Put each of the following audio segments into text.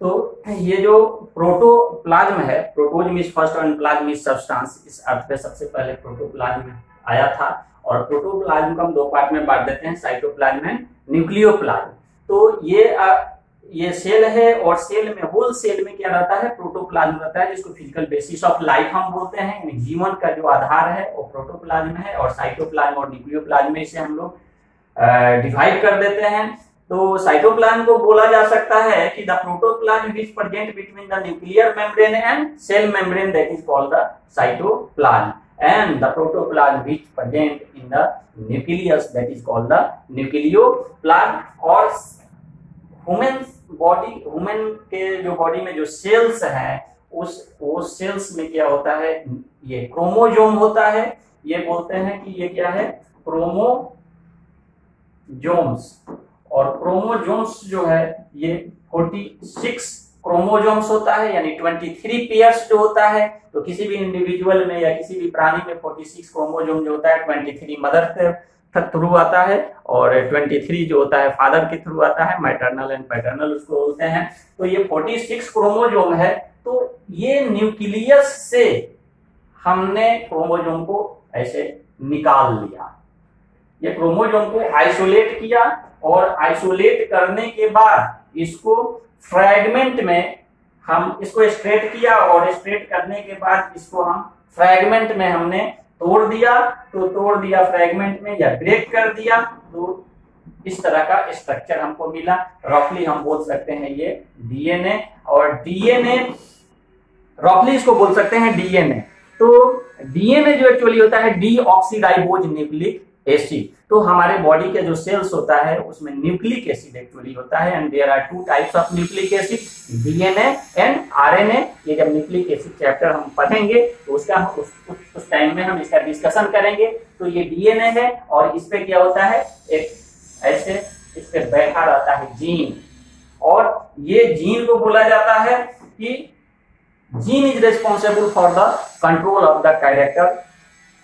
तो ये जो प्रोटोप्लाज्म है, प्रोटोज मीन्स फर्स्ट और प्लाज्म मीन्स सब्सटेंस, इस अर्थ पे सबसे पहले प्रोटोप्लाज्म आया था। और प्रोटोप्लाज्म को हम दो पार्ट में बांट देते हैं, साइटोप्लाज्म एंड न्यूक्लियोप्लाज्म। तो ये सेल है, और सेल में, होल सेल में क्या रहता है, प्रोटोप्लाज्म रहता है, जिसको फिजिकल बेसिस ऑफ लाइफ हम बोलते हैं, यानी जीवन का जो आधार है वो प्रोटोप्लाज्म है। और साइटोप्लाज्म और न्यूक्लियोप्लाज्म में इसे हम लोग डिवाइड कर देते हैं। तो साइटोप्लाज्म को बोला जा सकता है कि the protoplasm which present between the nuclear membrane and cell membrane, that is called the cytoplasm, and the protoplasm which present in the nucleus, that is called the nucleoplasm. और ह्यूमन के जो body में जो sales हैं, वो sales में क्या होता है, ये क्रोमोजोम होता है। ये बोलते हैं कि ये क्या है, क्रोमोजोम्स। और क्रोमोजोम्स जो है ये 46 क्रोमोजोम्स होता है, यानी 23 पेयर्स जो होता है। तो किसी भी इंडिविजुअल में या किसी भी प्राणी में 46 क्रोमोजोम जो होता है, 23 मदर के थ्रू आता है और 23 जो होता है फादर के थ्रू आता है, मैटरनल एंड पैटर्नल उसको बोलते हैं। तो ये 46 क्रोमोजोम है। तो ये न्यूक्लियस से हमने क्रोमोजोम को ऐसे निकाल लिया, ये क्रोमोजोम को आइसोलेट किया, और आइसोलेट करने के बाद इसको फ्रैगमेंट में हम इसको स्ट्रेट किया, और स्ट्रेट करने के बाद इसको हम फ्रैगमेंट में हमने तोड़ दिया। तो तोड़ दिया फ्रैगमेंट में या ब्रेक कर दिया, तो इस तरह का स्ट्रक्चर हमको मिला। रफली हम बोल सकते हैं ये डीएनए, और डीएनए रफली इसको बोल सकते हैं डीएनए। तो डीएनए जो एक्चुअली होता है डीऑक्सीराइबोज न्यूक्लिक एसिड। तो हमारे बॉडी के जो सेल्स होता है उसमें न्यूक्लिक एसिड एक्चुअली होता है, and there are two types of nucleic acid, DNA and RNA. ये जब न्यूक्लिक एसिड चैप्टर हम पढ़ेंगे तो उसका उस टाइम में हम इसका डिस्कशन करेंगे। तो ये डीएनए है, और इस पे क्या होता है, एक ऐसे इस पे बैठा रहता है जीन, और ये जीन को बोला जाता है कि gene is responsible for the control of the character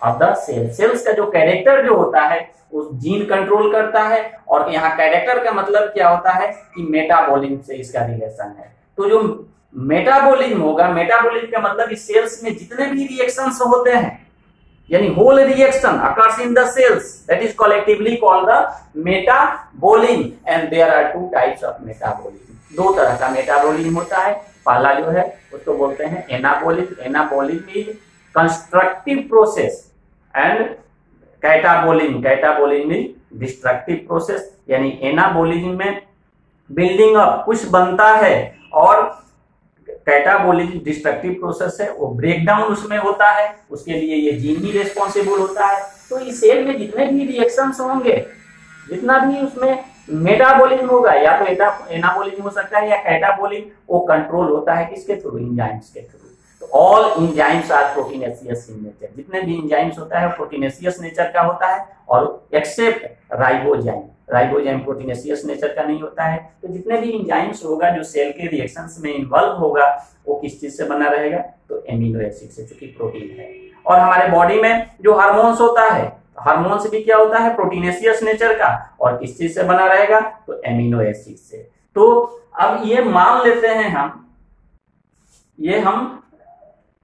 of the cell. Cells का जो कैरेक्टर जो होता है उस जीन कंट्रोल करता है। और यहाँ कैरेक्टर का मतलब क्या होता है कि मेटाबॉलिज्म से इसका रिलेशन है। तो जो मेटाबॉलिज्म होगा, मेटाबॉलिज्म का मतलब इस सेल्स में जितने भी रिएक्शंस होते हैं, यानी whole reaction occurs in the cells, that is collectively called the metabolism, and there are two types of metabolism. दो तरह का मेटाबॉलिज्म होता है। पहला जो है उसको बोलते हैं anabolism. Anabolism is constructive process, and catabolism is destructive process. यानी एनाबॉलिज्म में बिल्डिंग अप कुछ बनता है, और कैटाबॉलिज्म डिस्ट्रक्टिव प्रोसेस है, वो ब्रेक डाउन उसमें होता है, उसके लिए ये जीन ही रिस्पॉन्सिबल होता है। तो इस सेल में जितने भी रिएक्शंस होंगे, जितना भी उसमें मेटाबॉलिज्म होगा, या तो एनाबॉलिज्म हो सकता है या कैटाबॉलिज्म, वो कंट्रोल होता है किसके थ्रू, एंजाइम्स के थ्रू। तो all enzymes are proteinaceous in nature. जितने भी एंजाइम्स होता है प्रोटीनेशियस नेचर का होता है, और except ribozyme, ribozyme proteinaceous nature का नहीं होता है। तो जितने भी एंजाइम्स होगा जो सेल के रिएक्शंस में इन्वॉल्व होगा, वो किस चीज से बना रहेगा, तो एमिनो एसिड से, चूंकि प्रोटीन है। और हमारे बॉडी में जो हार्मोन्स होता है, हार्मोन्स भी क्या होता है, प्रोटीनेशियस नेचर का, और किस चीज से बना रहेगा, तो एमिनो एसिड से। तो अब ये मान लेते हैं हम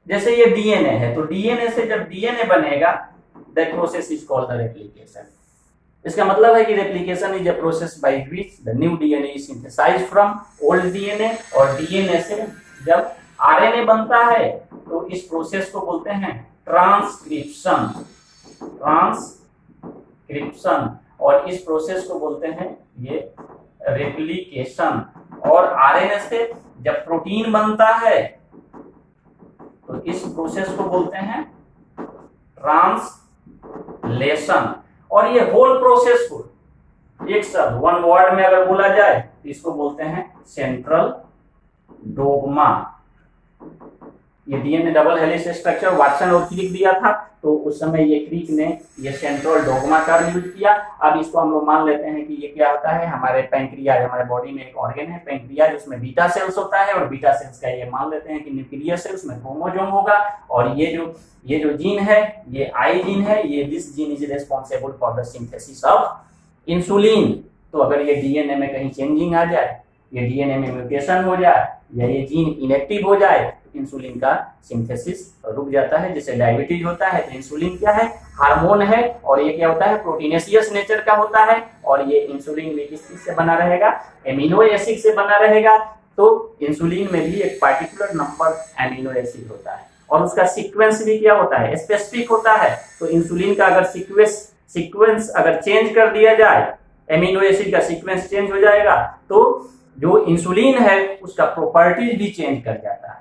जैसे ये डीएनए है, तो डीएनए से जब डीएनए बनेगा, that process is called the replication. इसका मतलब है कि replication is a process by which the new DNA is synthesized from old DNA, और डीएनए से जब आरएनए बनता है तो इस प्रोसेस को बोलते हैं ट्रांसक्रिप्शन। और इस प्रोसेस को बोलते हैं ये रेप्लिकेशन। और आरएनए से जब प्रोटीन बनता है तो इस प्रोसेस को बोलते हैं ट्रांसलेशन। और ये होल प्रोसेस को एक शब्द, वन वर्ड में अगर बोला जाए तो इसको बोलते हैं सेंट्रल डोग्मा। ये DNA double helix structure Watson और क्रिक दिया था, तो उस समय ये क्रिक ने ये सेंट्रल डोग्मा टर्म यूज किया। अब इसको हम लोग मान लेते हैं कि ये क्या होता है, हमारे पैंक्रियाज, हमारे बॉडी में एक ऑर्गन है पैंक्रियाज, उसमें बीटा सेल्स होता है, और बीटा सेल्स का ये मान लेते हैं कि न्यूक्लियस है, उसमें क्रोमोसोम होगा। और ये जो जीन है, ये आई जीन है, ये this gene is responsible for the synthesis of insulin. तो अगर ये डीएनए में कहीं चेंजिंग आ जाए ये डीएनए में म्यूटेशन हो जाए या ये जीन इनएक्टिव हो जाए तो इंसुलिन का सिंथेसिस रुक जाता है। जैसे डायबिटीज होता है तो इंसुलिन क्या है, हार्मोन है, और ये क्या होता है, प्रोटीनेशियस नेचर का होता है, और ये इंसुलिन भी किस चीज से बना रहेगा, एमिनो एसिड से बना रहेगा। तो इंसुलिन में भी एक पार्टिकुलर नंबर एमिनो एसिड होता है और उसका सीक्वेंस भी क्या होता है, स्पेसिफिक होता है। तो इंसुलिन का अगर सीक्वेंस अगर चेंज कर दिया जाए, एमिनो एसिड का सीक्वेंस चेंज हो जाएगा तो जो इंसुलिन है उसका प्रॉपर्टीज भी चेंज कर जाता है।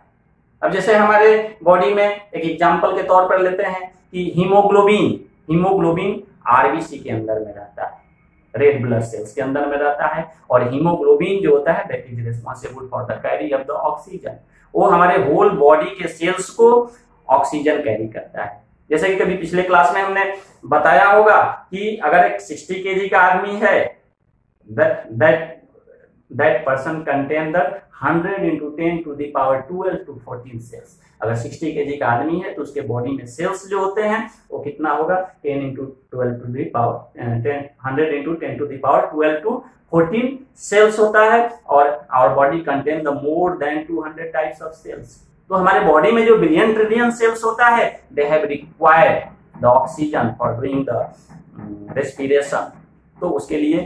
अब जैसे हमारे बॉडी में एक एग्जांपल के तौर पर लेते हैं कि हीमोग्लोबिन आरबीसी के अंदर में रहता है, रेड ब्लड सेल्स के अंदर में रहता है, और हीमोग्लोबिन जो होता है that is responsible for the carry off the oxygen. वो हमारे होल बॉडी के सेल्स को ऑक्सीजन कैरी करता है। जैसे कि कभी पिछले क्लास में हमने बताया होगा कि अगर एक 60 केजी का आदमी है, that person contain the 100 into 10 to the power 12 to 14 cells। अगर 60 केजी का आदमी है तो उसके बॉडी में सेल्स जो होते हैं वो कितना होगा, 10 into 12 to the power 100 into 10 to the power 12 to 14 sales होता है। और our body contain the more than 200 types of cells। तो हमारे बॉडी में जो बिलियन ट्रिलियन सेल्स होता है, they have required the oxygen for doing the respiration। तो उसके लिए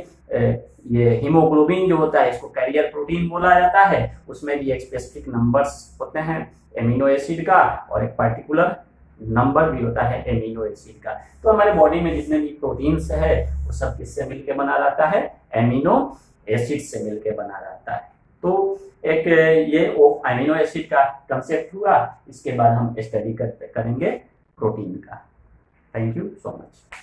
ये हीमोग्लोबिन जो होता है इसको कैरियर प्रोटीन बोला जाता है। उसमें भी एक स्पेसिफिक नंबर्स होते हैं एमिनो एसिड का, और एक पार्टिकुलर नंबर भी होता है एमिनो एसिड का। तो हमारे बॉडी में जितने भी प्रोटीन्स है वो सब किससे मिलकर बना रहता है, एमिनो एसिड से मिलकर बना रहता है। तो एक ये एमिनो एसिड का कंसेप्ट हुआ। इसके बाद हम स्टडी करेंगे प्रोटीन का। Thank you so much.